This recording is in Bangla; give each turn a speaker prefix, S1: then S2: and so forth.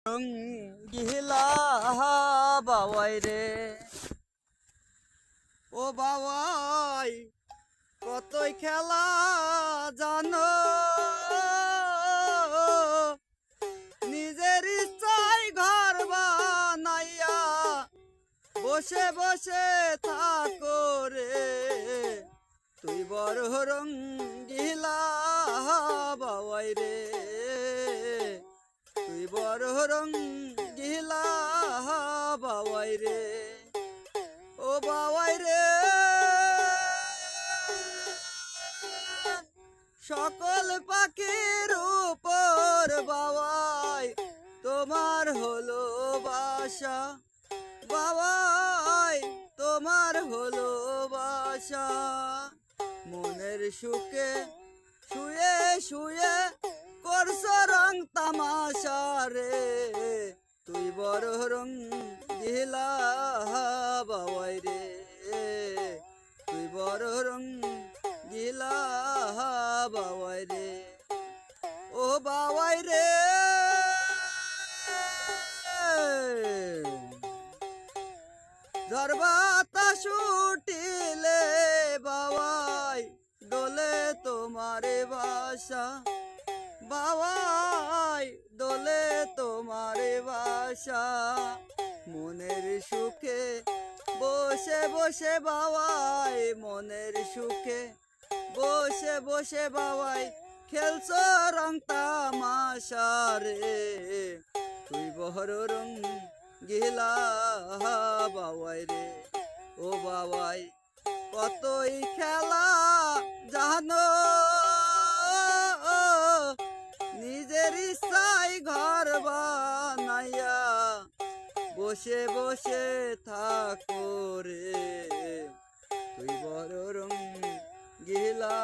S1: গিলা বাবাই রে, ও বাবাই কতই খেলা জানো, নিজের ইচ্ছায় ঘর বানাইয়া বসে বসে থাকো রে, তুই বড় রঙ্গিলা বাবাই রে, তুই বড় রঙ্গিলা বাবাই রে, ও বাবাই রে, সকল পাখির উপর বাবাই তোমার হলো বাসা, বাবাই তোমার হলো বাসা, মনের সুখে শুয়ে শুয়ে করছো রং তামাশা রে, তুই বড় রঙ্গিলা বাবাই রে, তুই বড় রঙ্গিলা বাবাই রে, ও বাবাই রে, ঝড় বাতাস উঠিলে বাবাই দোলে তোমারে বাসা, বাবাই দোলে তোমারে বাসা, মনের সুখে বসে বসে বাবাই, মনের সুখে বসে বসে বাবাই খেলছো রং তামাশা রে, তুই বড় রঙ্গিলা বাবাই রে, ও বাবাই কতই খেলা জানো, নিজের ইচ্ছায় ঘর বানাইয়া বসে বসে থাকো রে, তুই বড় রঙ্গিলা